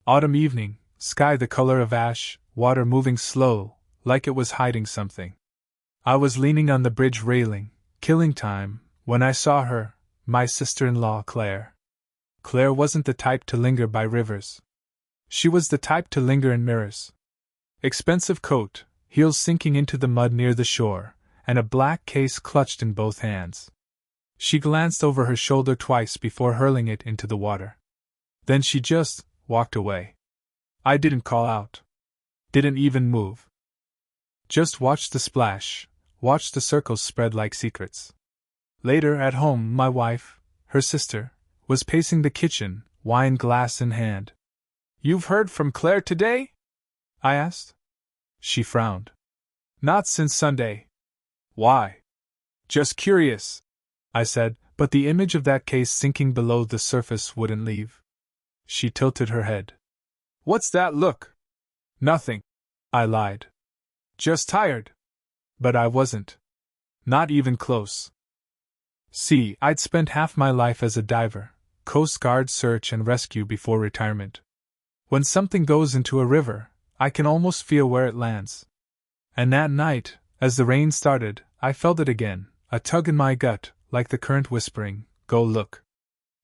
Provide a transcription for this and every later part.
Autumn evening, sky the color of ash, water moving slow, like it was hiding something. I was leaning on the bridge railing, killing time, when I saw her, my sister-in-law Claire. Claire wasn't the type to linger by rivers. She was the type to linger in mirrors. Expensive coat, heels sinking into the mud near the shore, and a black case clutched in both hands. She glanced over her shoulder twice before hurling it into the water. Then she just walked away. I didn't call out. Didn't even move. Just watched the splash, watched the circles spread like secrets. Later, at home, my wife, her sister, was pacing the kitchen, wine glass in hand. "You've heard from Claire today?" I asked. She frowned. "Not since Sunday." "Why?" "Just curious," I said, but the image of that case sinking below the surface wouldn't leave. She tilted her head. "What's that look?" "Nothing," I lied. "Just tired." But I wasn't. Not even close. See, I'd spent half my life as a diver, Coast Guard search and rescue before retirement. When something goes into a river, I can almost feel where it lands. And that night, as the rain started, I felt it again, a tug in my gut, like the current whispering, "Go look."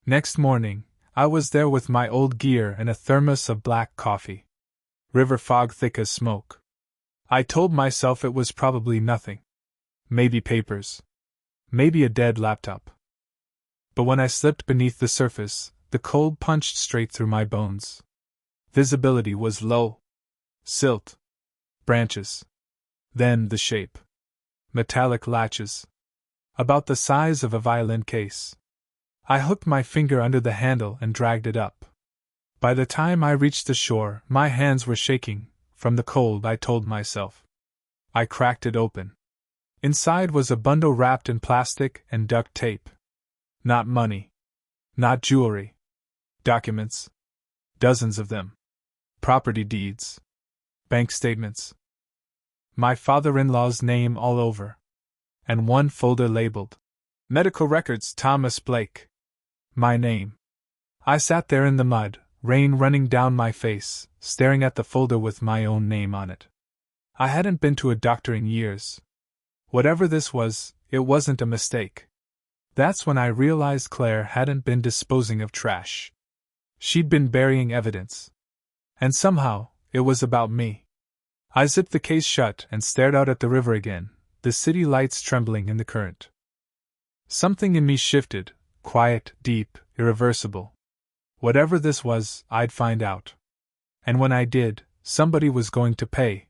Next morning, I was there with my old gear and a thermos of black coffee. River fog thick as smoke. I told myself it was probably nothing. Maybe papers. Maybe a dead laptop. But when I slipped beneath the surface, the cold punched straight through my bones. Visibility was low. Silt. Branches. Then the shape. Metallic latches. About the size of a violin case. I hooked my finger under the handle and dragged it up. By the time I reached the shore, my hands were shaking, from the cold, I told myself. I cracked it open. Inside was a bundle wrapped in plastic and duct tape. Not money. Not jewelry. Documents. Dozens of them. Property deeds. Bank statements. My father-in-law's name all over. And one folder labeled, "Medical Records Thomas Blake." My name. I sat there in the mud, rain running down my face, staring at the folder with my own name on it. I hadn't been to a doctor in years. Whatever this was, it wasn't a mistake. That's when I realized Claire hadn't been disposing of trash. She'd been burying evidence. And somehow, it was about me. I zipped the case shut and stared out at the river again, the city lights trembling in the current. Something in me shifted, quiet, deep, irreversible. Whatever this was, I'd find out. And when I did, somebody was going to pay.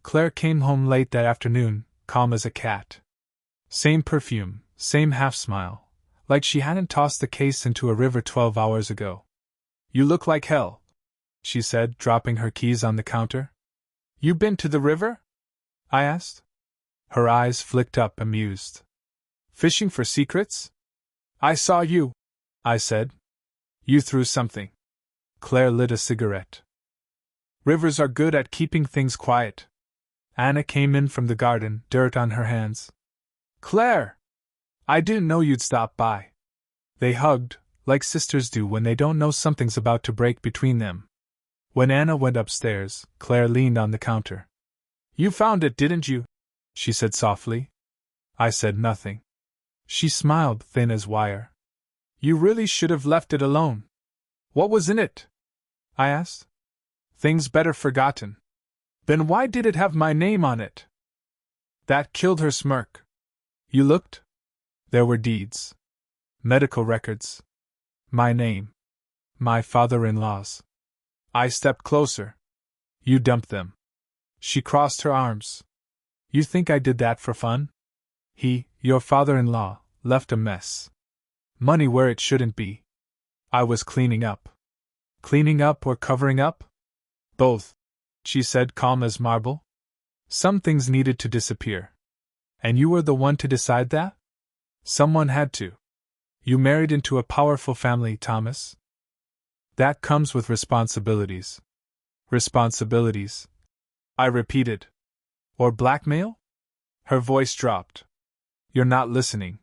Claire came home late that afternoon, calm as a cat. Same perfume, same half-smile, like she hadn't tossed the case into a river 12 hours ago. "You look like hell," she said, dropping her keys on the counter. "You been to the river?" I asked. Her eyes flicked up, amused. "Fishing for secrets?" "I saw you," I said. "You threw something." Claire lit a cigarette. "Rivers are good at keeping things quiet." Anna came in from the garden, dirt on her hands. "Claire! I didn't know you'd stop by." They hugged, like sisters do when they don't know something's about to break between them. When Anna went upstairs, Claire leaned on the counter. "You found it, didn't you?" she said softly. I said nothing. She smiled, thin as wire. "You really should have left it alone." "What was in it?" I asked. "Things better forgotten." "Then why did it have my name on it?" That killed her smirk. "You looked?" There were deeds. Medical records. My name. My father-in-law's. I stepped closer. "You dumped them." She crossed her arms. "You think I did that for fun?" "He, your father-in-law, left a mess. Money where it shouldn't be. I was cleaning up." "Cleaning up or covering up?" "Both," she said, calm as marble. "Some things needed to disappear. And you were the one to decide that?" "Someone had to." "You married into a powerful family, Thomas." "That comes with responsibilities." "Responsibilities," I repeated. "Or blackmail?" Her voice dropped. "You're not listening.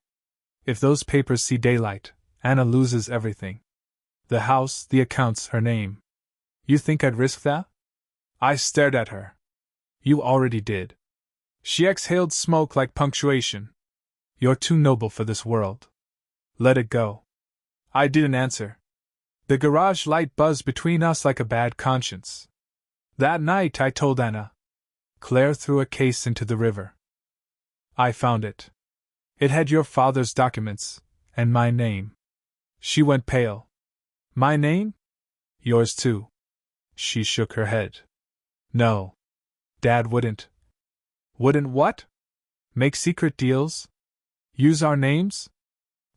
If those papers see daylight, Anna loses everything. The house, the accounts, her name. You think I'd risk that? I stared at her. You already did. She exhaled smoke like punctuation. You're too noble for this world. Let it go. I didn't answer. The garage light buzzed between us like a bad conscience. That night I told Anna. Claire threw a case into the river. I found it. It had your father's documents, and my name. She went pale. My name? Yours too. She shook her head. No. Dad wouldn't. Wouldn't what? Make secret deals? Use our names?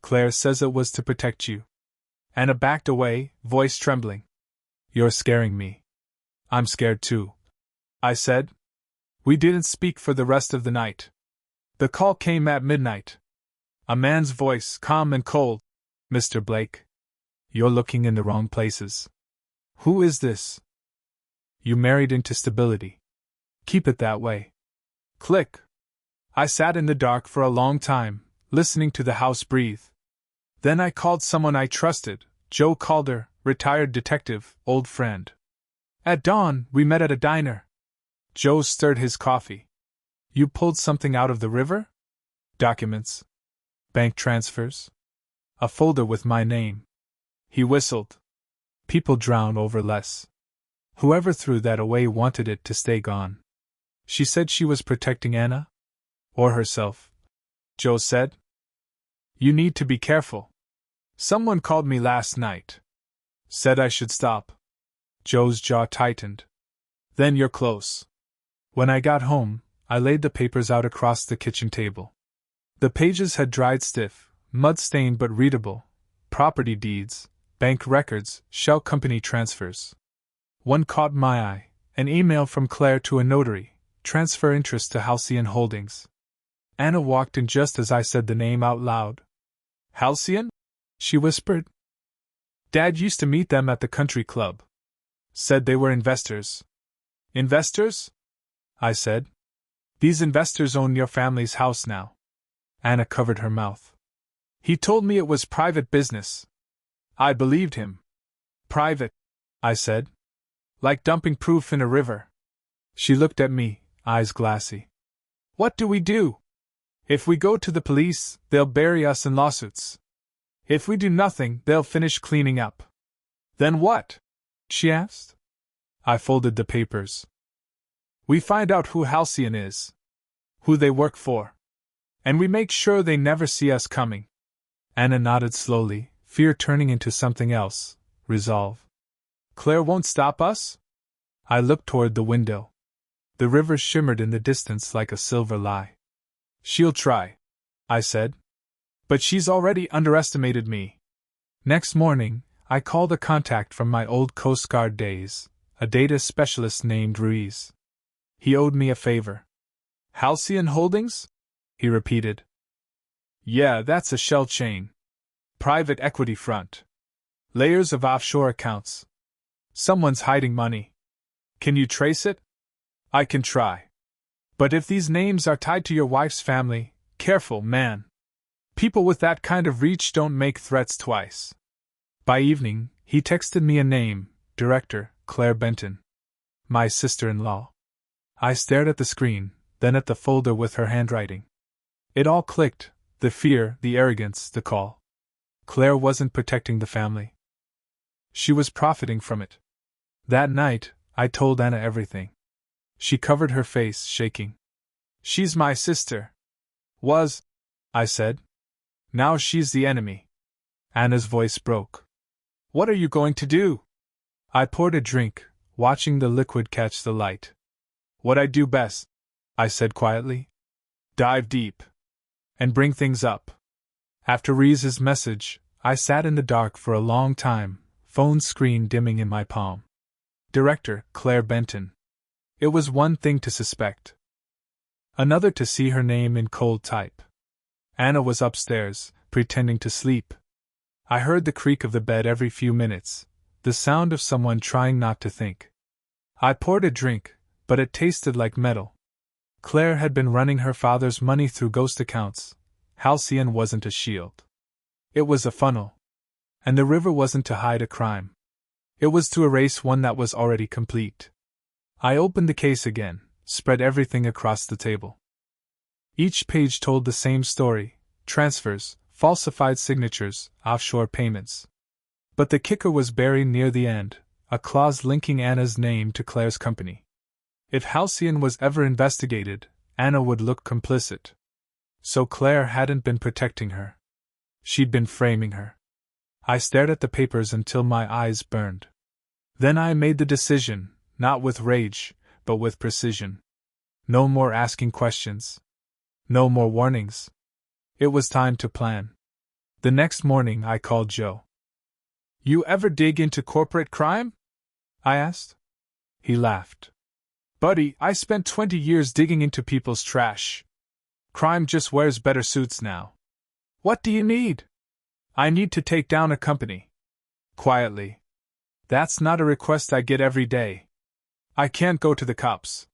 Claire says it was to protect you. Anna backed away, voice trembling. You're scaring me. I'm scared too, I said. We didn't speak for the rest of the night. The call came at midnight. A man's voice, calm and cold. Mr. Blake. You're looking in the wrong places. Who is this? You married into stability. Keep it that way. Click. I sat in the dark for a long time, listening to the house breathe. Then I called someone I trusted, Joe Calder, retired detective, old friend. At dawn, we met at a diner. Joe stirred his coffee. You pulled something out of the river? Documents. Bank transfers. A folder with my name. He whistled. People drown over less. Whoever threw that away wanted it to stay gone. She said she was protecting Anna? Or herself? Joe said. You need to be careful. Someone called me last night. Said I should stop. Joe's jaw tightened. Then you're close. When I got home, I laid the papers out across the kitchen table. The pages had dried stiff, mud-stained but readable. Property deeds, bank records, shell company transfers. One caught my eye, an email from Claire to a notary, transfer interest to Halcyon Holdings. Anna walked in just as I said the name out loud. Halcyon? She whispered. Dad used to meet them at the country club. Said they were investors. Investors? I said. These investors own your family's house now. Anna covered her mouth. He told me it was private business. I believed him. Private, I said. Like dumping proof in a river. She looked at me, eyes glassy. What do we do? If we go to the police, they'll bury us in lawsuits. If we do nothing, they'll finish cleaning up. Then what? She asked. I folded the papers. We find out who Halcyon is. Who they work for. And we make sure they never see us coming. Anna nodded slowly, fear turning into something else, resolve. Claire won't stop us? I looked toward the window. The river shimmered in the distance like a silver lie. She'll try, I said. But she's already underestimated me. Next morning, I called a contact from my old Coast Guard days, a data specialist named Ruiz. He owed me a favor. Halcyon Holdings? He repeated. Yeah, that's a shell chain. Private equity front. Layers of offshore accounts. Someone's hiding money. Can you trace it? I can try. But if these names are tied to your wife's family, careful, man. People with that kind of reach don't make threats twice. By evening, he texted me a name, Director Claire Benton. My sister-in-law. I stared at the screen, then at the folder with her handwriting. It all clicked, the fear, the arrogance, the call. Claire wasn't protecting the family. She was profiting from it. That night, I told Anna everything. She covered her face, shaking. She's my sister. Was, I said. Now she's the enemy. Anna's voice broke. What are you going to do? I poured a drink, watching the liquid catch the light. What I do best, I said quietly. Dive deep. And bring things up. After Reese's message, I sat in the dark for a long time, phone screen dimming in my palm. Director Claire Benton. It was one thing to suspect. Another to see her name in cold type. Anna was upstairs, pretending to sleep. I heard the creak of the bed every few minutes, the sound of someone trying not to think. I poured a drink, but it tasted like metal. Claire had been running her father's money through ghost accounts. Halcyon wasn't a shield. It was a funnel. And the river wasn't to hide a crime. It was to erase one that was already complete. I opened the case again, spread everything across the table. Each page told the same story: transfers, falsified signatures, offshore payments. But the kicker was buried near the end, a clause linking Anna's name to Claire's company. If Halcyon was ever investigated, Anna would look complicit. So Claire hadn't been protecting her. She'd been framing her. I stared at the papers until my eyes burned. Then I made the decision, not with rage, but with precision. No more asking questions. No more warnings. It was time to plan. The next morning I called Joe. "You ever dig into corporate crime?" I asked. He laughed. "Buddy, I spent 20 years digging into people's trash. Crime just wears better suits now." "What do you need?" "I need to take down a company. Quietly. That's not a request I get every day. I can't go to the cops.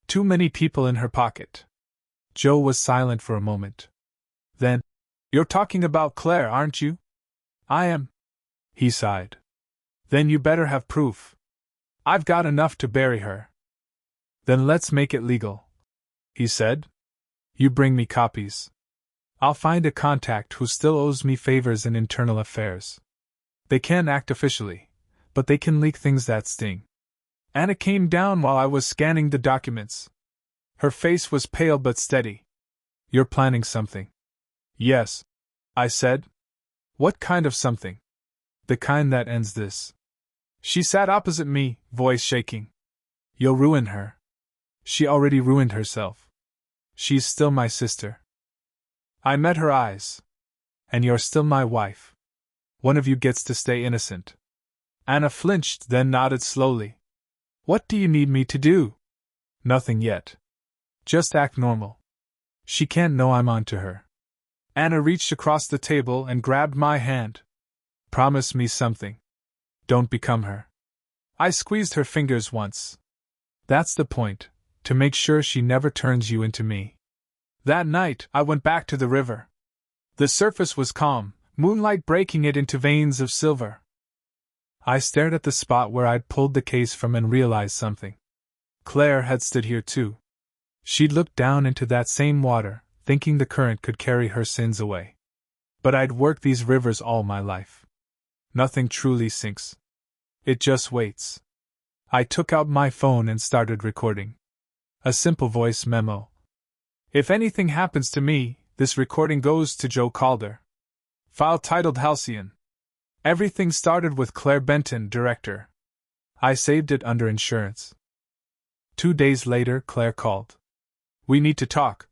Too many people in her pocket." Joe was silent for a moment. Then, "You're talking about Claire, aren't you?" "I am." He sighed. "Then you better have proof. I've got enough to bury her." "Then let's make it legal," he said. "You bring me copies. I'll find a contact who still owes me favors in internal affairs. They can't act officially, but they can leak things that sting." Anna came down while I was scanning the documents. Her face was pale but steady. "You're planning something." "Yes," I said. "What kind of something?" "The kind that ends this." She sat opposite me, voice shaking. "You'll ruin her. She already ruined herself. She's still my sister." I met her eyes. "And you're still my wife. One of you gets to stay innocent." Anna flinched, then nodded slowly. "What do you need me to do?" "Nothing yet. Just act normal. She can't know I'm on to her." Anna reached across the table and grabbed my hand. "Promise me something. Don't become her." I squeezed her fingers once. "That's the point, to make sure she never turns you into me." That night, I went back to the river. The surface was calm, moonlight breaking it into veins of silver. I stared at the spot where I'd pulled the case from and realized something. Claire had stood here too. She'd looked down into that same water, thinking the current could carry her sins away. But I'd worked these rivers all my life. Nothing truly sinks. It just waits. I took out my phone and started recording. A simple voice memo. "If anything happens to me, this recording goes to Joe Calder." File titled Halcyon. Everything started with Claire Benton, director. I saved it under insurance. 2 days later, Claire called. "We need to talk,"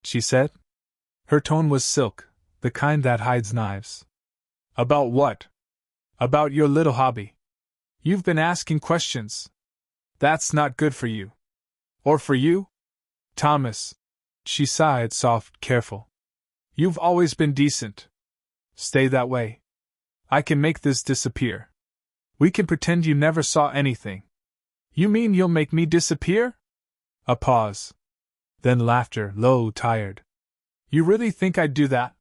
she said. Her tone was silk, the kind that hides knives. "About what?" "About your little hobby. You've been asking questions. That's not good for you." "Or for you?" "Thomas." She sighed, soft, careful. "You've always been decent. Stay that way. I can make this disappear. We can pretend you never saw anything." "You mean you'll make me disappear?" A pause. Then laughter, low, tired. "You really think I'd do that?"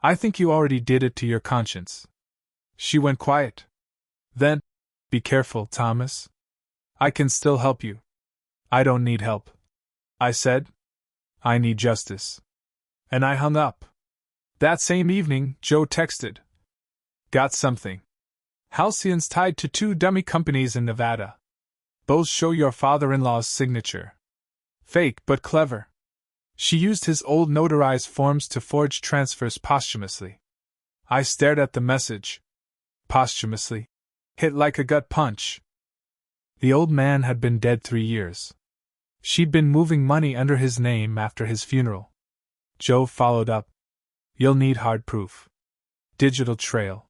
"I think you already did it to your conscience." She went quiet. Then, "Be careful, Thomas. I can still help you." "I don't need help," I said. "I need justice." And I hung up. That same evening, Joe texted. "Got something. Halcyon's tied to 2 dummy companies in Nevada. Both show your father-in-law's signature. Fake but clever. She used his old notarized forms to forge transfers posthumously." I stared at the message. Posthumously. Hit like a gut punch. The old man had been dead 3 years. She'd been moving money under his name after his funeral. Joe followed up. "You'll need hard proof. Digital trail.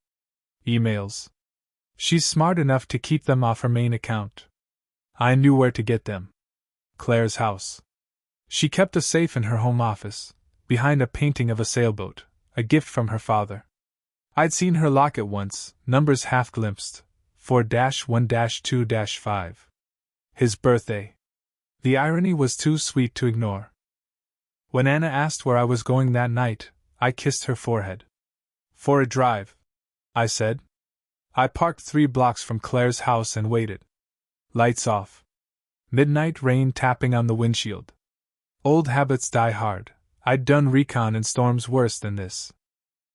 Emails. She's smart enough to keep them off her main account." I knew where to get them. Claire's house. She kept a safe in her home office, behind a painting of a sailboat, a gift from her father. I'd seen her lock it once, numbers half glimpsed, 4-1-2-5. His birthday. The irony was too sweet to ignore. When Anna asked where I was going that night, I kissed her forehead. "For a drive," I said. I parked 3 blocks from Claire's house and waited. Lights off. Midnight rain tapping on the windshield. Old habits die hard. I'd done recon in storms worse than this.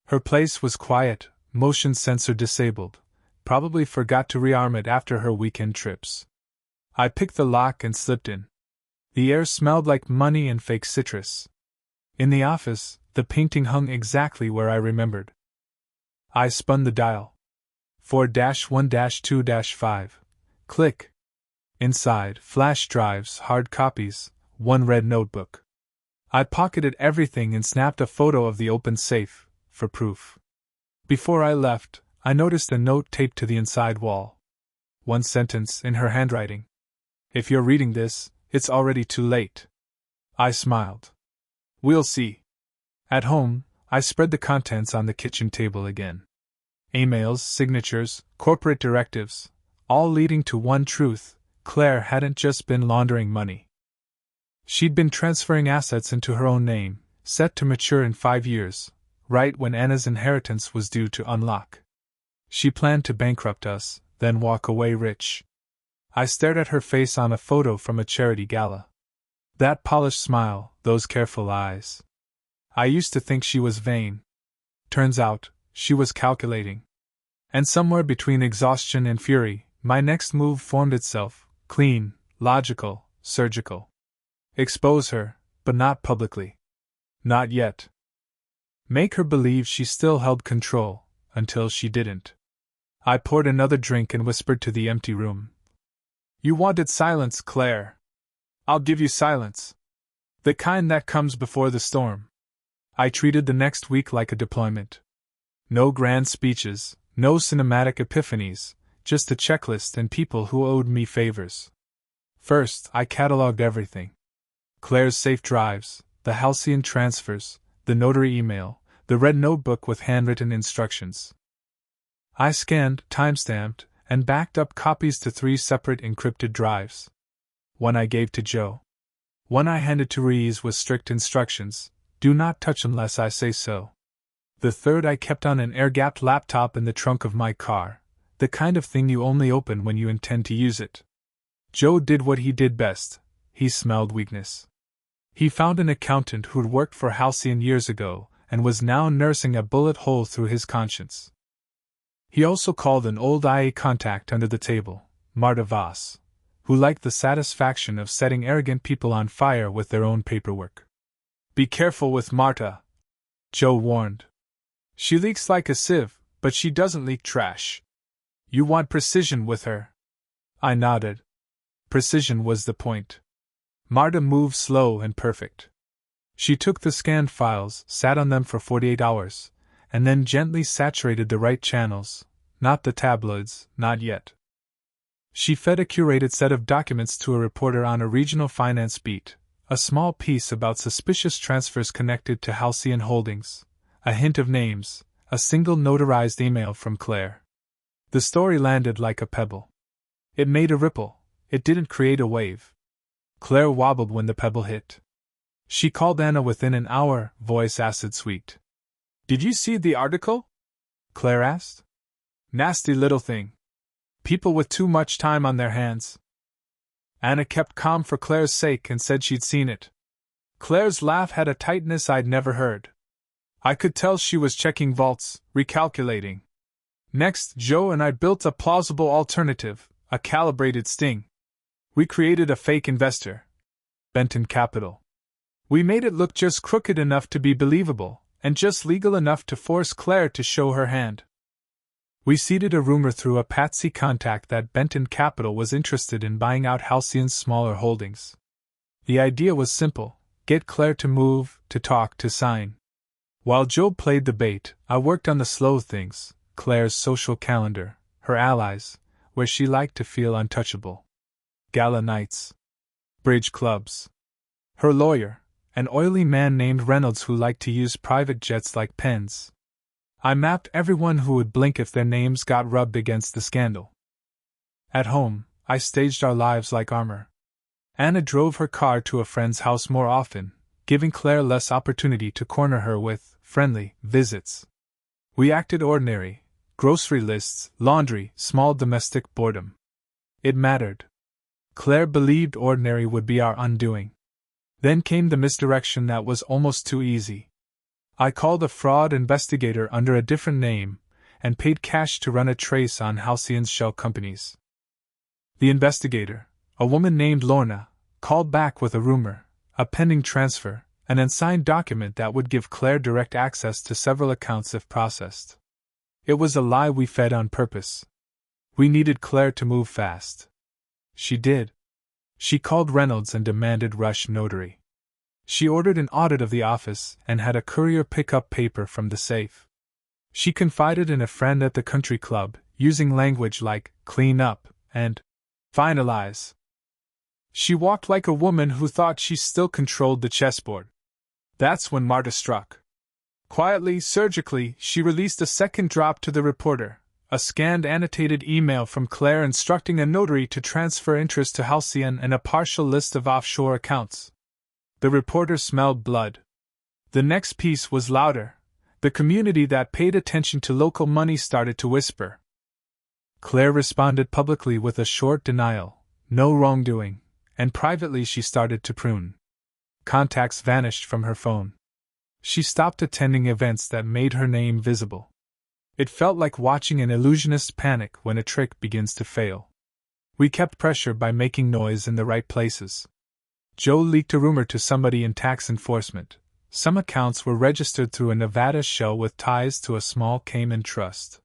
Her place was quiet, motion sensor disabled. Probably forgot to rearm it after her weekend trips. I picked the lock and slipped in. The air smelled like money and fake citrus. In the office, the painting hung exactly where I remembered. I spun the dial. 4-1-2-5. Click. Inside, flash drives, hard copies, one red notebook. I pocketed everything and snapped a photo of the open safe, for proof. Before I left, I noticed a note taped to the inside wall. One sentence in her handwriting. If you're reading this, it's already too late. I smiled. We'll see. At home, I spread the contents on the kitchen table again. Emails, signatures, corporate directives, all leading to one truth: Claire hadn't just been laundering money. She'd been transferring assets into her own name, set to mature in 5 years, right when Anna's inheritance was due to unlock. She planned to bankrupt us, then walk away rich. I stared at her face on a photo from a charity gala. That polished smile, those careful eyes. I used to think she was vain. Turns out, she was calculating. And somewhere between exhaustion and fury, my next move formed itself, clean, logical, surgical. Expose her, but not publicly. Not yet. Make her believe she still held control, until she didn't. I poured another drink and whispered to the empty room. You wanted silence, Claire. I'll give you silence. The kind that comes before the storm. I treated the next week like a deployment. No grand speeches, no cinematic epiphanies, just a checklist and people who owed me favors. First, I cataloged everything. Claire's safe drives, the halcyon transfers, the notary email, the red notebook with handwritten instructions. I scanned, timestamped, and backed up copies to 3 separate encrypted drives. One I gave to Joe. One I handed to Reese with strict instructions: do not touch unless I say so. The third I kept on an air-gapped laptop in the trunk of my car, the kind of thing you only open when you intend to use it. Joe did what he did best: he smelled weakness. He found an accountant who'd worked for Halcyon years ago and was now nursing a bullet hole through his conscience. He also called an old IA contact under the table, Marta Voss, who liked the satisfaction of setting arrogant people on fire with their own paperwork. Be careful with Marta, Joe warned. She leaks like a sieve, but she doesn't leak trash. You want precision with her. I nodded. Precision was the point. Marta moved slow and perfect. She took the scanned files, sat on them for 48 hours, and then gently saturated the right channels, not the tabloids, not yet. She fed a curated set of documents to a reporter on a regional finance beat, a small piece about suspicious transfers connected to Halcyon Holdings, a hint of names, a single notarized email from Claire. The story landed like a pebble. It made a ripple, it didn't create a wave. Claire wobbled when the pebble hit. She called Anna within an hour, voice acid-sweet. Did you see the article? Claire asked. Nasty little thing. People with too much time on their hands. Anna kept calm for Claire's sake and said she'd seen it. Claire's laugh had a tightness I'd never heard. I could tell she was checking vaults, recalculating. Next, Joe and I built a plausible alternative, a calibrated sting. We created a fake investor. Benton Capital. We made it look just crooked enough to be believable, and just legal enough to force Claire to show her hand. We seeded a rumor through a patsy contact that Benton Capital was interested in buying out Halcyon's smaller holdings. The idea was simple: get Claire to move, to talk, to sign. While Joe played the bait, I worked on the slow things: Claire's social calendar, her allies, where she liked to feel untouchable. Gala nights. Bridge clubs. Her lawyer, an oily man named Reynolds who liked to use private jets like pens. I mapped everyone who would blink if their names got rubbed against the scandal. At home, I staged our lives like armor. Anna drove her car to a friend's house more often, giving Claire less opportunity to corner her with friendly visits. We acted ordinary, grocery lists, laundry, small domestic boredom. It mattered. Claire believed ordinary would be our undoing. Then came the misdirection that was almost too easy. I called a fraud investigator under a different name and paid cash to run a trace on Halcyon's shell companies. The investigator, a woman named Lorna, called back with a rumor, a pending transfer, an unsigned document that would give Claire direct access to several accounts if processed. It was a lie we fed on purpose. We needed Claire to move fast. She did. She called Reynolds and demanded rush notary. She ordered an audit of the office and had a courier pick up paper from the safe. She confided in a friend at the country club, using language like clean up and finalize. She walked like a woman who thought she still controlled the chessboard. That's when Marta struck. Quietly, surgically, she released a second drop to the reporter, a scanned annotated email from Claire instructing a notary to transfer interest to Halcyon and a partial list of offshore accounts. The reporter smelled blood. The next piece was louder. The community that paid attention to local money started to whisper. Claire responded publicly with a short denial, no wrongdoing, and privately she started to prune. Contacts vanished from her phone. She stopped attending events that made her name visible. It felt like watching an illusionist panic when a trick begins to fail. We kept pressure by making noise in the right places. Joe leaked a rumor to somebody in tax enforcement. Some accounts were registered through a Nevada shell with ties to a small Cayman trust.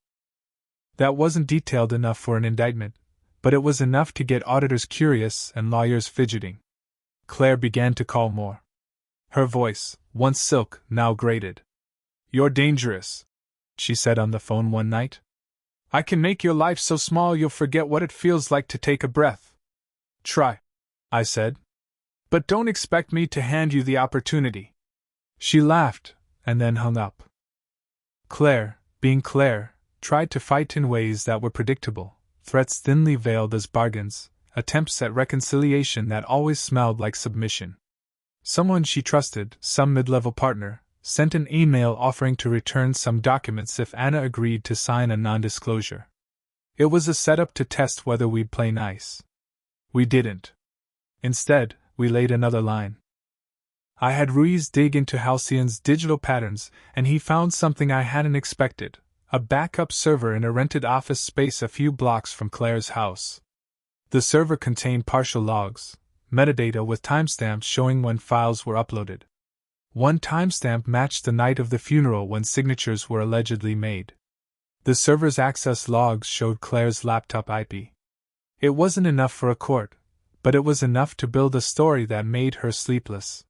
That wasn't detailed enough for an indictment, but it was enough to get auditors curious and lawyers fidgeting. Claire began to call more. Her voice, once silk, now grated. "You're dangerous," she said on the phone one night. "I can make your life so small you'll forget what it feels like to take a breath." "Try," I said. "But don't expect me to hand you the opportunity." She laughed, and then hung up. Claire, being Claire, tried to fight in ways that were predictable, threats thinly veiled as bargains, attempts at reconciliation that always smelled like submission. Someone she trusted, some mid-level partner, sent an email offering to return some documents if Anna agreed to sign a non-disclosure. It was a setup to test whether we'd play nice. We didn't. Instead, we laid another line. I had Ruiz dig into Halcyon's digital patterns, and he found something I hadn't expected, a backup server in a rented office space a few blocks from Claire's house. The server contained partial logs, metadata with timestamps showing when files were uploaded. One timestamp matched the night of the funeral when signatures were allegedly made. The server's access logs showed Claire's laptop IP. It wasn't enough for a court, but it was enough to build a story that made her sleepless.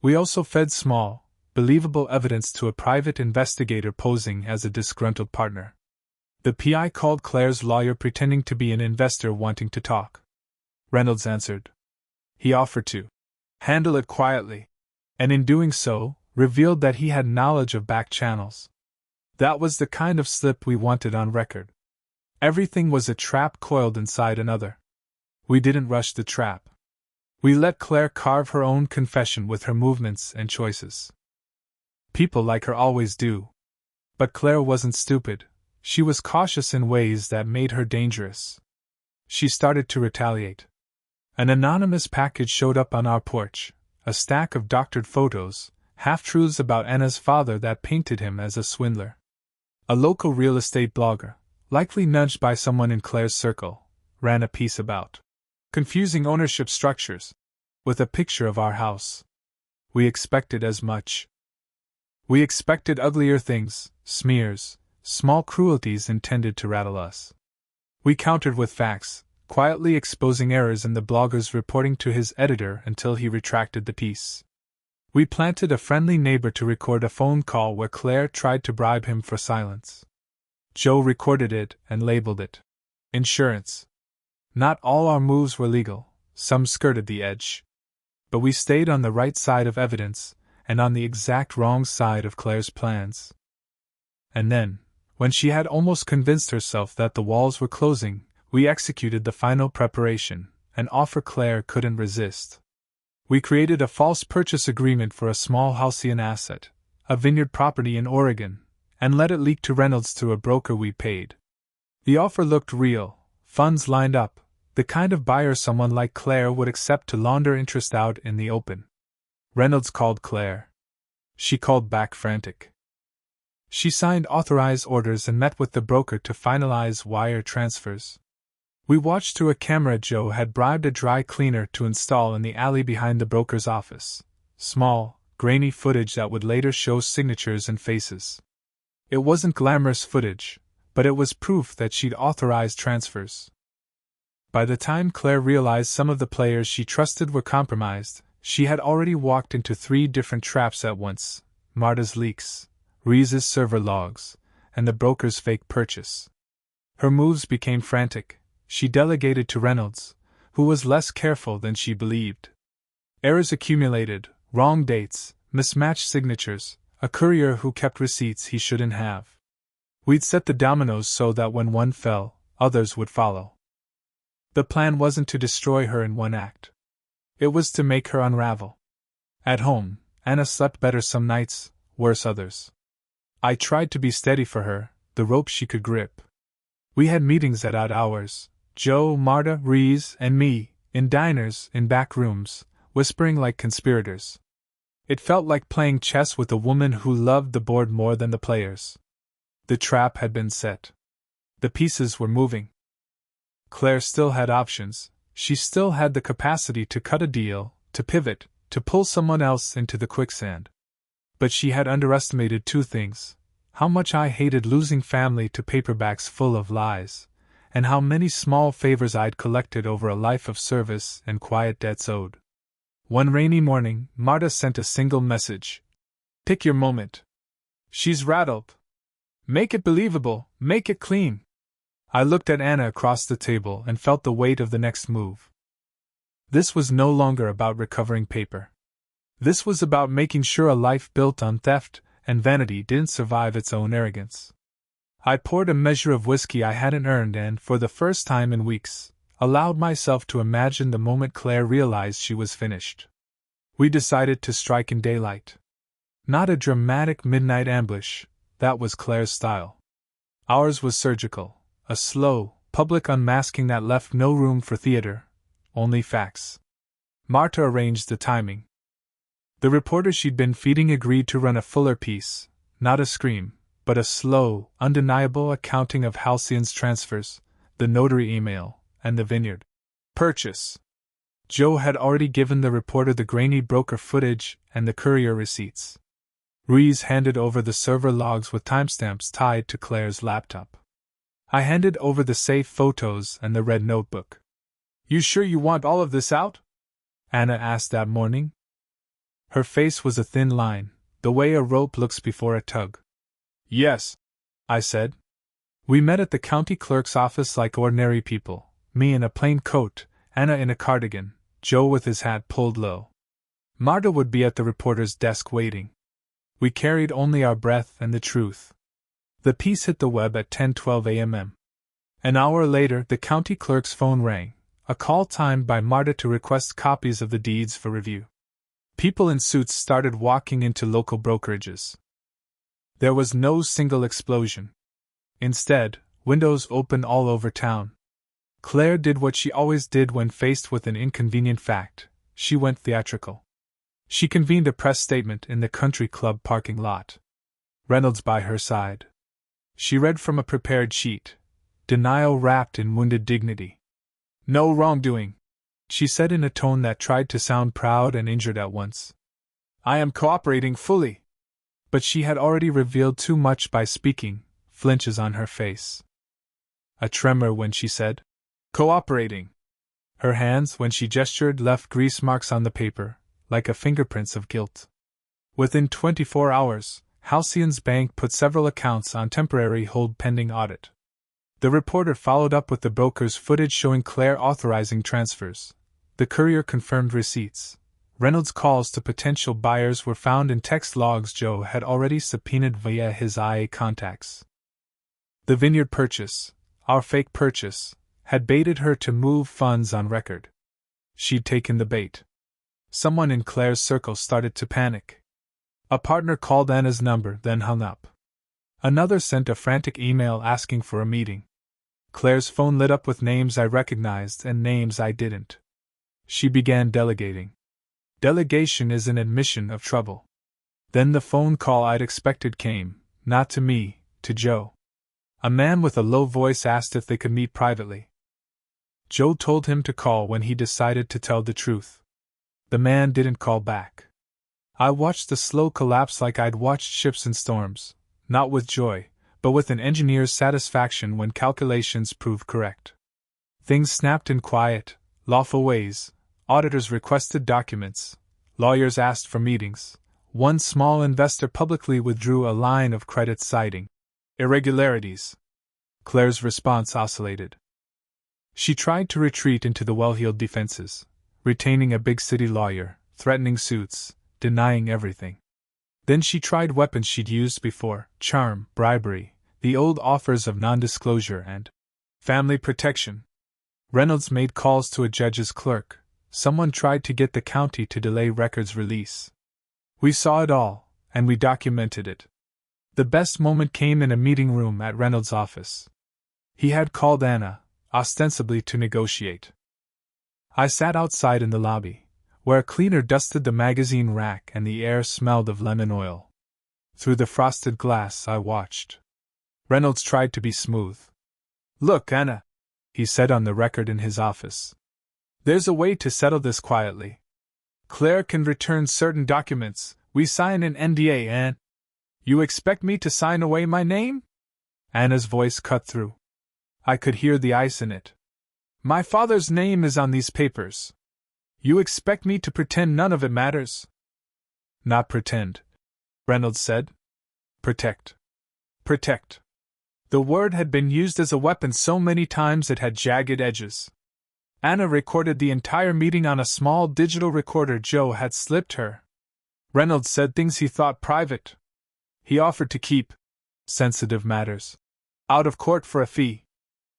We also fed small, believable evidence to a private investigator posing as a disgruntled partner. The PI called Claire's lawyer pretending to be an investor wanting to talk. Reynolds answered. He offered to handle it quietly, and in doing so, revealed that he had knowledge of back channels. That was the kind of slip we wanted on record. Everything was a trap coiled inside another. We didn't rush the trap. We let Claire carve her own confession with her movements and choices. People like her always do. But Claire wasn't stupid. She was cautious in ways that made her dangerous. She started to retaliate. An anonymous package showed up on our porch, a stack of doctored photos, half-truths about Anna's father that painted him as a swindler. A local real estate blogger, likely nudged by someone in Claire's circle, ran a piece about confusing ownership structures, with a picture of our house. We expected as much. We expected uglier things, smears, small cruelties intended to rattle us. We countered with facts, quietly exposing errors in the blogger's reporting to his editor until he retracted the piece. We planted a friendly neighbor to record a phone call where Claire tried to bribe him for silence. Joe recorded it and labeled it insurance. Not all our moves were legal, some skirted the edge. But we stayed on the right side of evidence, and on the exact wrong side of Claire's plans. And then, when she had almost convinced herself that the walls were closing, we executed the final preparation, an offer Claire couldn't resist. We created a false purchase agreement for a small Halcyon asset, a vineyard property in Oregon, and let it leak to Reynolds through a broker we paid. The offer looked real, funds lined up, the kind of buyer someone like Claire would accept to launder interest out in the open. Reynolds called Claire. She called back frantic. She signed authorized orders and met with the broker to finalize wire transfers. We watched through a camera Joe had bribed a dry cleaner to install in the alley behind the broker's office. Small, grainy footage that would later show signatures and faces. It wasn't glamorous footage, but it was proof that she'd authorized transfers. By the time Claire realized some of the players she trusted were compromised, she had already walked into 3 different traps at once: Marta's leaks, Reese's server logs, and the broker's fake purchase. Her moves became frantic. She delegated to Reynolds, who was less careful than she believed. Errors accumulated, wrong dates, mismatched signatures, a courier who kept receipts he shouldn't have. We'd set the dominoes so that when one fell, others would follow. The plan wasn't to destroy her in one act. It was to make her unravel. At home, Anna slept better some nights, worse others. I tried to be steady for her, the rope she could grip. We had meetings at odd hours, Joe, Marta, Reese, and me, in diners, in back rooms, whispering like conspirators. It felt like playing chess with a woman who loved the board more than the players. The trap had been set. The pieces were moving. Claire still had options. She still had the capacity to cut a deal, to pivot, to pull someone else into the quicksand. But she had underestimated 2 things: how much I hated losing family to paperbacks full of lies, and how many small favors I'd collected over a life of service and quiet debts owed. One rainy morning, Marta sent a single message. "Pick your moment. She's rattled. Make it believable, make it clean." I looked at Anna across the table and felt the weight of the next move. This was no longer about recovering paper. This was about making sure a life built on theft and vanity didn't survive its own arrogance. I poured a measure of whiskey I hadn't earned and, for the first time in weeks, allowed myself to imagine the moment Claire realized she was finished. We decided to strike in daylight. Not a dramatic midnight ambush, that was Claire's style. Ours was surgical, a slow, public unmasking that left no room for theater, only facts. Marta arranged the timing. The reporter she'd been feeding agreed to run a fuller piece, not a scream, but a slow, undeniable accounting of Halcyon's transfers, the notary email, and the vineyard purchase. Joe had already given the reporter the grainy broker footage and the courier receipts. Reese handed over the server logs with timestamps tied to Claire's laptop. I handed over the safe photos and the red notebook. "You sure you want all of this out?" Anna asked that morning. Her face was a thin line, the way a rope looks before a tug. "Yes," I said. We met at the county clerk's office like ordinary people, me in a plain coat, Anna in a cardigan, Joe with his hat pulled low. Marta would be at the reporter's desk waiting. We carried only our breath and the truth. The piece hit the web at 10:12 a.m. An hour later, the county clerk's phone rang, a call timed by Marta to request copies of the deeds for review. People in suits started walking into local brokerages. There was no single explosion. Instead, windows opened all over town. Claire did what she always did when faced with an inconvenient fact. She went theatrical. She convened a press statement in the country club parking lot. Reynolds by her side. She read from a prepared sheet, denial wrapped in wounded dignity. "No wrongdoing," she said in a tone that tried to sound proud and injured at once. "I am cooperating fully." But she had already revealed too much by speaking, flinches on her face. A tremor when she said, "Cooperating." Her hands, when she gestured, left grease marks on the paper, like a fingerprints of guilt. Within 24 hours, Halcyon's bank put several accounts on temporary hold pending audit. The reporter followed up with the broker's footage showing Claire authorizing transfers. The courier confirmed receipts. Reynolds' calls to potential buyers were found in text logs Joe had already subpoenaed via his IA contacts. The vineyard purchase, our fake purchase, had baited her to move funds on record. She'd taken the bait. Someone in Claire's circle started to panic. A partner called Anna's number, then hung up. Another sent a frantic email asking for a meeting. Claire's phone lit up with names I recognized and names I didn't. She began delegating. Delegation is an admission of trouble. Then the phone call I'd expected came, not to me, to Joe. A man with a low voice asked if they could meet privately. Joe told him to call when he decided to tell the truth. The man didn't call back. I watched the slow collapse like I'd watched ships in storms, not with joy, but with an engineer's satisfaction when calculations proved correct. Things snapped in quiet, lawful ways. Auditors requested documents. Lawyers asked for meetings. One small investor publicly withdrew a line of credit citing irregularities. Claire's response oscillated. She tried to retreat into the well-heeled defenses, retaining a big city lawyer, threatening suits, denying everything. Then she tried weapons she'd used before: charm, bribery, the old offers of non-disclosure, and family protection. Reynolds made calls to a judge's clerk. Someone tried to get the county to delay records release. We saw it all, and we documented it. The best moment came in a meeting room at Reynolds' office. He had called Anna, ostensibly to negotiate. I sat outside in the lobby, where a cleaner dusted the magazine rack and the air smelled of lemon oil. Through the frosted glass I watched. Reynolds tried to be smooth. "Look, Anna," he said on the record in his office. "There's a way to settle this quietly. Claire can return certain documents, we sign an NDA, and you expect me to sign away my name?" Anna's voice cut through. I could hear the ice in it. "My father's name is on these papers. You expect me to pretend none of it matters?" "Not pretend," Reynolds said. "Protect. Protect." The word had been used as a weapon so many times it had jagged edges. Anna recorded the entire meeting on a small digital recorder Joe had slipped her. Reynolds said things he thought private. He offered to keep sensitive matters out of court for a fee.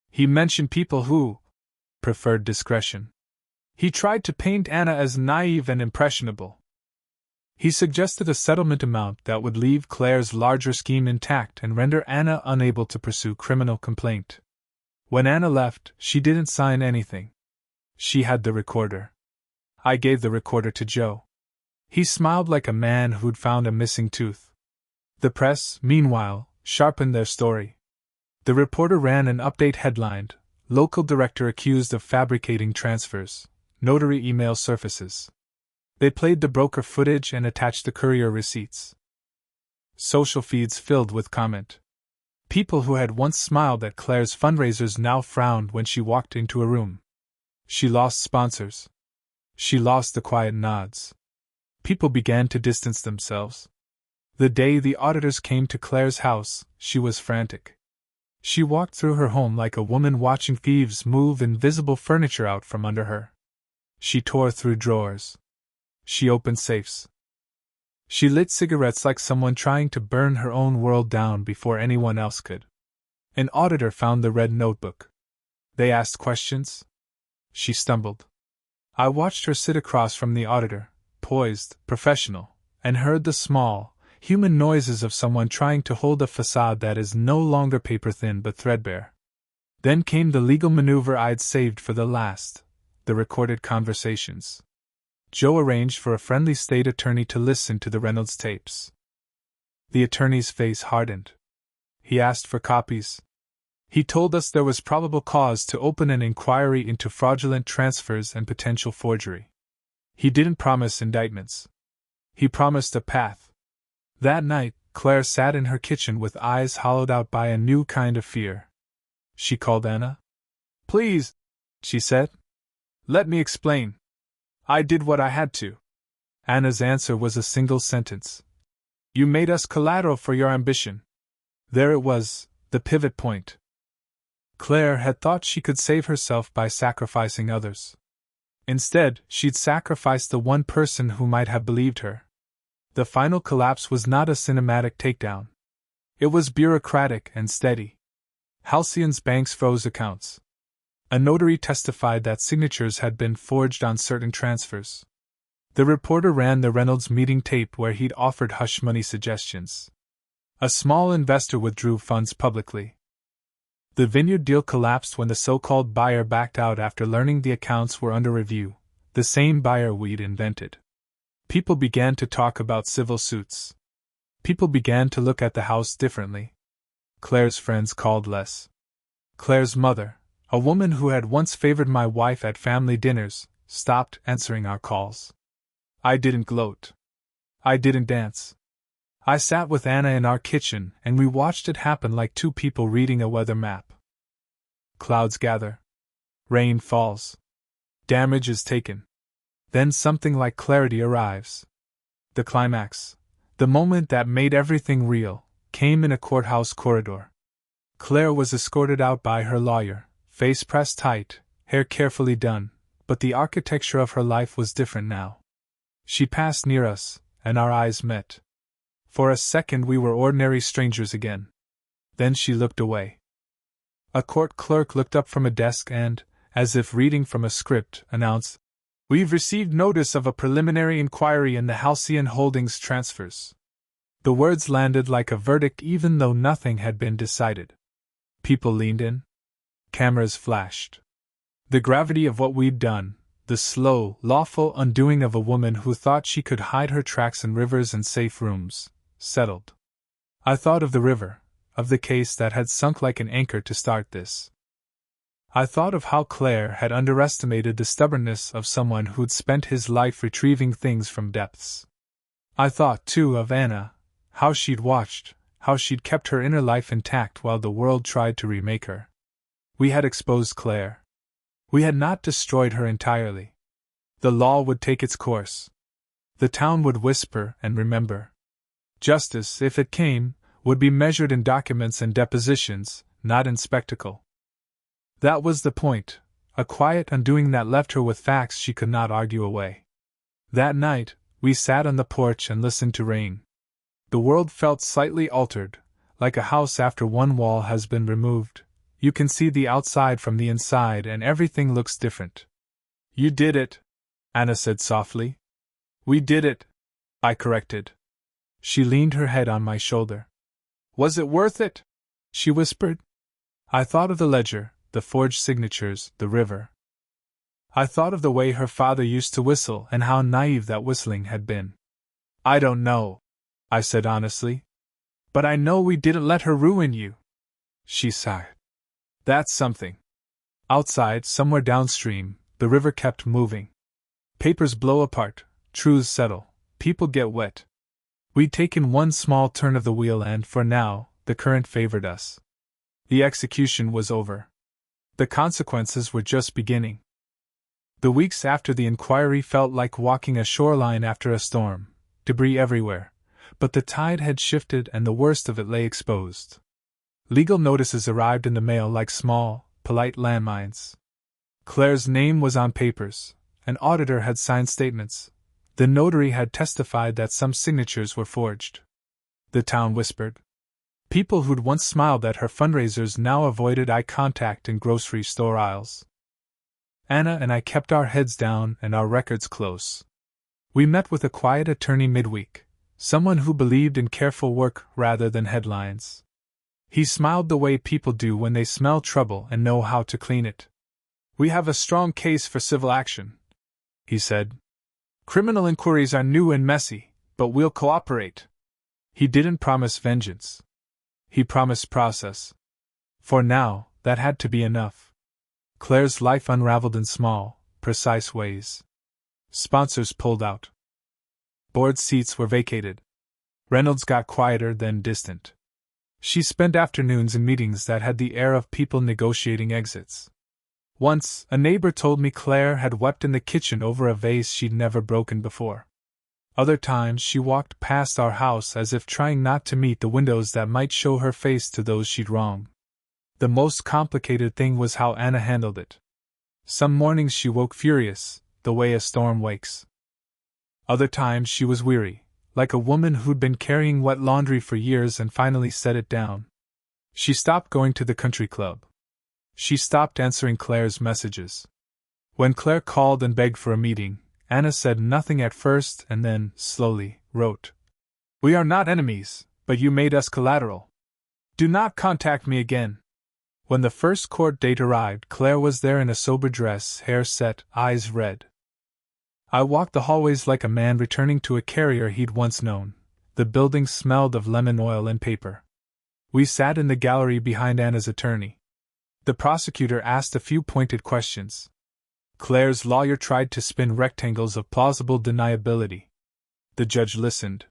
He mentioned people who preferred discretion. He tried to paint Anna as naive and impressionable. He suggested a settlement amount that would leave Claire's larger scheme intact and render Anna unable to pursue criminal complaint. When Anna left, she didn't sign anything. She had the recorder. I gave the recorder to Joe. He smiled like a man who'd found a missing tooth. The press, meanwhile, sharpened their story. The reporter ran an update headlined, "Local director accused of fabricating transfers, notary email surfaces." They played the broker footage and attached the courier receipts. Social feeds filled with comment. People who had once smiled at Claire's fundraisers now frowned when she walked into a room. She lost sponsors. She lost the quiet nods. People began to distance themselves. The day the auditors came to Claire's house, she was frantic. She walked through her home like a woman watching thieves move invisible furniture out from under her. She tore through drawers. She opened safes. She lit cigarettes like someone trying to burn her own world down before anyone else could. An auditor found the red notebook. They asked questions. She stumbled. I watched her sit across from the auditor, poised, professional, and heard the small, human noises of someone trying to hold a facade that is no longer paper-thin but threadbare. Then came the legal maneuver I'd saved for the last, the recorded conversations. Joe arranged for a friendly state attorney to listen to the Reynolds tapes. The attorney's face hardened. He asked for copies. He told us there was probable cause to open an inquiry into fraudulent transfers and potential forgery. He didn't promise indictments. He promised a path. That night, Claire sat in her kitchen with eyes hollowed out by a new kind of fear. She called Anna. "Please," she said. "Let me explain. I did what I had to." Anna's answer was a single sentence. "You made us collateral for your ambition." There it was, the pivot point. Claire had thought she could save herself by sacrificing others. Instead, she'd sacrificed the one person who might have believed her. The final collapse was not a cinematic takedown. It was bureaucratic and steady. Halcyon's banks froze accounts. A notary testified that signatures had been forged on certain transfers. The reporter ran the Reynolds meeting tape where he'd offered hush money suggestions. A small investor withdrew funds publicly. The vineyard deal collapsed when the so-called buyer backed out after learning the accounts were under review, the same buyer we'd invented. People began to talk about civil suits. People began to look at the house differently. Claire's friends called less. Claire's mother, a woman who had once favored my wife at family dinners, stopped answering our calls. I didn't gloat. I didn't dance. I sat with Anna in our kitchen and we watched it happen like two people reading a weather map. Clouds gather. Rain falls. Damage is taken. Then something like clarity arrives. The climax, the moment that made everything real, came in a courthouse corridor. Claire was escorted out by her lawyer, face pressed tight, hair carefully done, but the architecture of her life was different now. She passed near us, and our eyes met. For a second we were ordinary strangers again. Then she looked away. A court clerk looked up from a desk and, as if reading from a script, announced, "We've received notice of a preliminary inquiry in the Halcyon Holdings transfers." The words landed like a verdict even though nothing had been decided. People leaned in. Cameras flashed. The gravity of what we'd done, the slow, lawful undoing of a woman who thought she could hide her tracks in rivers and safe rooms, settled. I thought of the river, of the case that had sunk like an anchor to start this. I thought of how Claire had underestimated the stubbornness of someone who'd spent his life retrieving things from depths. I thought, too, of Anna, how she'd watched, how she'd kept her inner life intact while the world tried to remake her. We had exposed Claire. We had not destroyed her entirely. The law would take its course. The town would whisper and remember. Justice, if it came, would be measured in documents and depositions, not in spectacle. That was the point, a quiet undoing that left her with facts she could not argue away. That night, we sat on the porch and listened to rain. The world felt slightly altered, like a house after one wall has been removed. You can see the outside from the inside and everything looks different. "You did it," Anna said softly. "We did it," I corrected. She leaned her head on my shoulder. "Was it worth it?" she whispered. I thought of the ledger, the forged signatures, the river. I thought of the way her father used to whistle and how naive that whistling had been. "I don't know," I said honestly. "But I know we didn't let her ruin you." She sighed. "That's something." Outside, somewhere downstream, the river kept moving. Papers blow apart, truths settle, people get wet. We'd taken one small turn of the wheel and, for now, the current favored us. The execution was over. The consequences were just beginning. The weeks after the inquiry felt like walking a shoreline after a storm, debris everywhere, but the tide had shifted and the worst of it lay exposed. Legal notices arrived in the mail like small, polite landmines. Claire's name was on papers, an auditor had signed statements, the notary had testified that some signatures were forged. The town whispered. People who'd once smiled at her fundraisers now avoided eye contact in grocery store aisles. Anna and I kept our heads down and our records close. We met with a quiet attorney midweek, someone who believed in careful work rather than headlines. He smiled the way people do when they smell trouble and know how to clean it. "We have a strong case for civil action," he said. "Criminal inquiries are new and messy, but we'll cooperate." He didn't promise vengeance. He promised process. For now, that had to be enough. Claire's life unraveled in small, precise ways. Sponsors pulled out. Board seats were vacated. Reynolds got quieter, then distant. She spent afternoons in meetings that had the air of people negotiating exits. Once, a neighbor told me Claire had wept in the kitchen over a vase she'd never broken before. Other times she walked past our house as if trying not to meet the windows that might show her face to those she'd wronged. The most complicated thing was how Anna handled it. Some mornings she woke furious, the way a storm wakes. Other times she was weary, like a woman who'd been carrying wet laundry for years and finally set it down. She stopped going to the country club. She stopped answering Claire's messages. When Claire called and begged for a meeting, Anna said nothing at first and then, slowly, wrote, "We are not enemies, But you made us collateral. Do not contact me again. When the first court date arrived, Claire was there in a sober dress, hair set, eyes red. I walked the hallways like a man returning to a carrier he'd once known. The building smelled of lemon oil and paper. We sat in the gallery behind Anna's attorney. The prosecutor asked a few pointed questions. Claire's lawyer tried to spin rectangles of plausible deniability. The judge listened.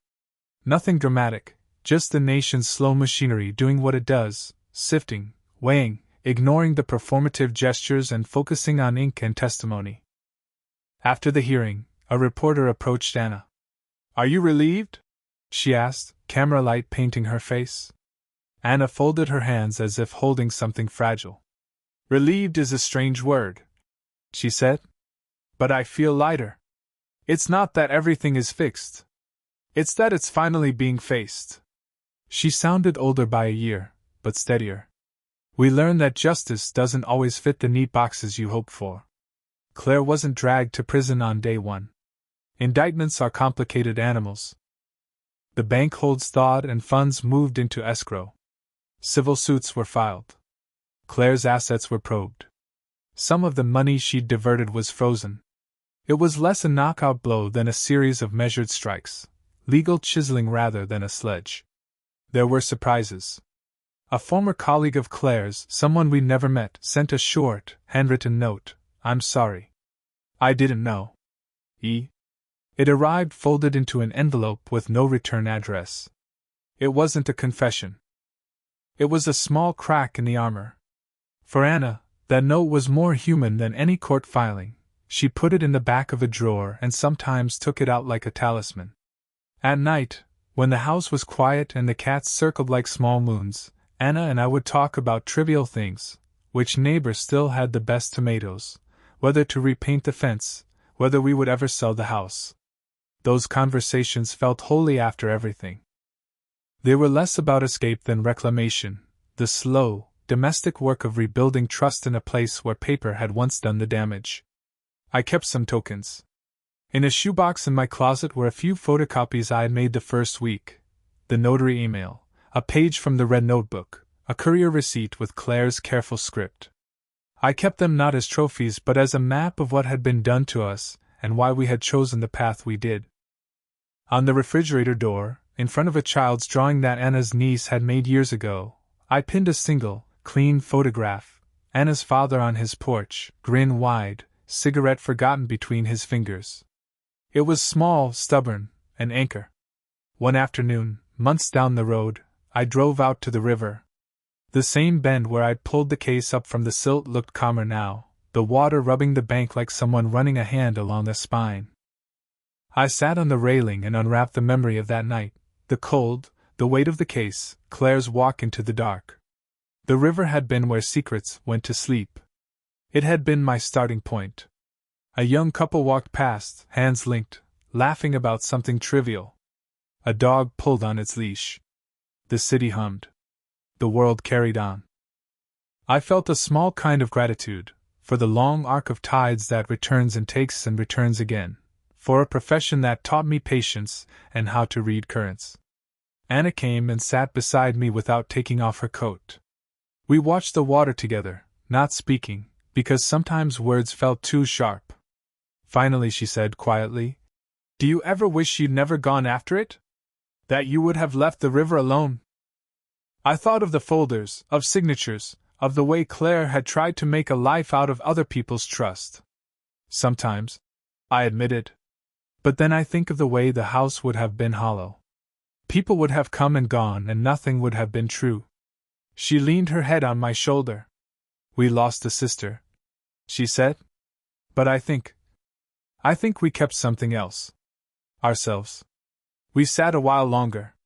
Nothing dramatic, just the nation's slow machinery doing what it does, sifting, weighing, ignoring the performative gestures and focusing on ink and testimony. After the hearing, a reporter approached Anna. "Are you relieved?" she asked, camera light painting her face. Anna folded her hands as if holding something fragile. "Relieved is a strange word," she said. "But I feel lighter. It's not that everything is fixed. It's that it's finally being faced." She sounded older by a year, but steadier. "We learned that justice doesn't always fit the neat boxes you hope for." Claire wasn't dragged to prison on day one. Indictments are complicated animals. The bank holds thawed and funds moved into escrow. Civil suits were filed. Claire's assets were probed. Some of the money she'd diverted was frozen. It was less a knockout blow than a series of measured strikes, legal chiseling rather than a sledge. There were surprises. A former colleague of Claire's, someone we never met, sent a short, handwritten note. "I'm sorry. I didn't know." It arrived folded into an envelope with no return address. It wasn't a confession. It was a small crack in the armor. For Anna, that note was more human than any court filing. She put it in the back of a drawer and sometimes took it out like a talisman. At night, when the house was quiet and the cats circled like small moons, Anna and I would talk about trivial things: which neighbor still had the best tomatoes, whether to repaint the fence, whether we would ever sell the house. Those conversations felt holy after everything. They were less about escape than reclamation, the slow, domestic work of rebuilding trust in a place where paper had once done the damage. I kept some tokens. In a shoebox in my closet were a few photocopies I had made the first week, the notary email, a page from the red notebook, a courier receipt with Claire's careful script. I kept them not as trophies but as a map of what had been done to us and why we had chosen the path we did. On the refrigerator door, in front of a child's drawing that Anna's niece had made years ago, I pinned a single, clean photograph: Anna's father on his porch, grin wide, cigarette forgotten between his fingers. It was small, stubborn, an anchor. One afternoon, months down the road, I drove out to the river. The same bend where I'd pulled the case up from the silt looked calmer now, the water rubbing the bank like someone running a hand along the spine. I sat on the railing and unwrapped the memory of that night, the cold, the weight of the case, Claire's walk into the dark. The river had been where secrets went to sleep. It had been my starting point. A young couple walked past, hands linked, laughing about something trivial. A dog pulled on its leash. The city hummed. The world carried on. I felt a small kind of gratitude, for the long arc of tides that returns and takes and returns again, for a profession that taught me patience and how to read currents. Anna came and sat beside me without taking off her coat. We watched the water together, not speaking, because sometimes words felt too sharp. Finally she said quietly, "Do you ever wish you'd never gone after it? That you would have left the river alone?" I thought of the folders, of signatures, of the way Claire had tried to make a life out of other people's trust. Sometimes, I admitted. But then I think of the way the house would have been hollow. People would have come and gone and nothing would have been true. She leaned her head on my shoulder. "We lost a sister," she said. "But I think we kept something else. Ourselves." We sat a while longer.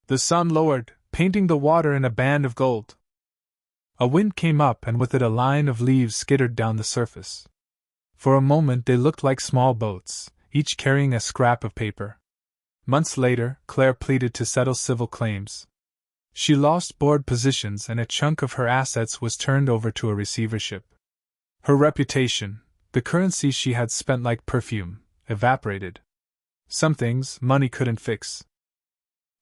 The sun lowered, painting the water in a band of gold. A wind came up and with it a line of leaves skittered down the surface. For a moment they looked like small boats, each carrying a scrap of paper. Months later, Claire pleaded to settle civil claims. She lost board positions and a chunk of her assets was turned over to a receivership. Her reputation, the currency she had spent like perfume, evaporated. Some things money couldn't fix.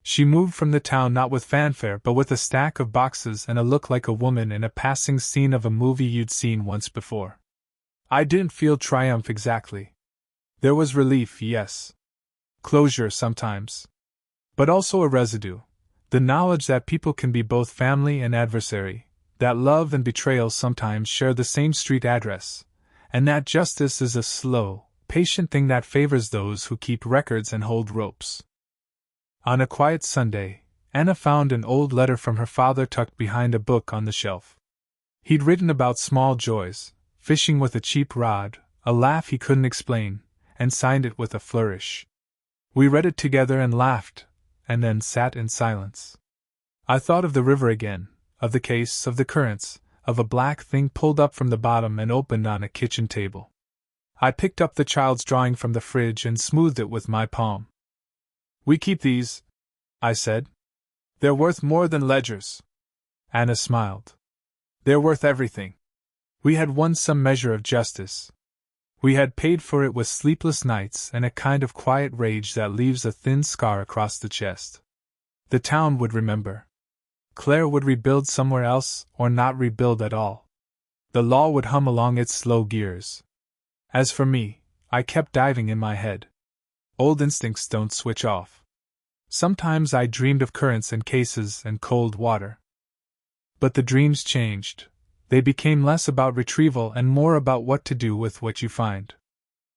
She moved from the town not with fanfare but with a stack of boxes and a look like a woman in a passing scene of a movie you'd seen once before. I didn't feel triumph exactly. There was relief, yes. Closure sometimes. But also a residue. The knowledge that people can be both family and adversary, that love and betrayal sometimes share the same street address, and that justice is a slow, patient thing that favors those who keep records and hold ropes. On a quiet Sunday, Anna found an old letter from her father tucked behind a book on the shelf. He'd written about small joys, fishing with a cheap rod, a laugh he couldn't explain, and signed it with a flourish. We read it together and laughed, and then sat in silence. I thought of the river again, of the case, of the currents, of a black thing pulled up from the bottom and opened on a kitchen table. I picked up the child's drawing from the fridge and smoothed it with my palm. "We keep these," I said. "They're worth more than ledgers." Anna smiled. "They're worth everything. We had won some measure of justice. We had paid for it with sleepless nights and a kind of quiet rage that leaves a thin scar across the chest. The town would remember. Claire would rebuild somewhere else or not rebuild at all. The law would hum along its slow gears. As for me, I kept diving in my head. Old instincts don't switch off. Sometimes I dreamed of currents and cases and cold water. But the dreams changed. They became less about retrieval and more about what to do with what you find.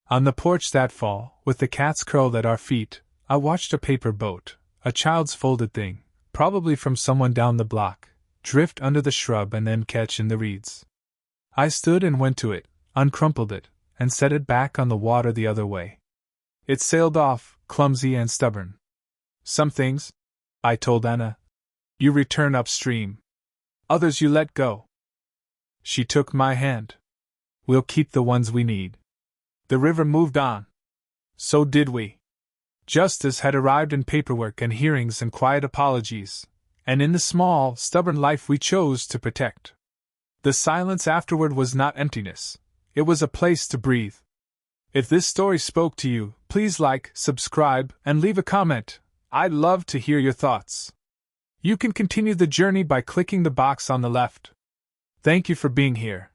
On the porch that fall, with the cats curled at our feet, I watched a paper boat, a child's folded thing, probably from someone down the block, drift under the shrub and then catch in the reeds. I stood and went to it, uncrumpled it, and set it back on the water the other way. It sailed off, clumsy and stubborn. "Some things," I told Anna, "you return upstream. Others you let go." She took my hand. "We'll keep the ones we need." The river moved on. So did we. Justice had arrived in paperwork and hearings and quiet apologies, and in the small, stubborn life we chose to protect. The silence afterward was not emptiness. It was a place to breathe. If this story spoke to you, please like, subscribe, and leave a comment. I'd love to hear your thoughts. You can continue the journey by clicking the box on the left. Thank you for being here.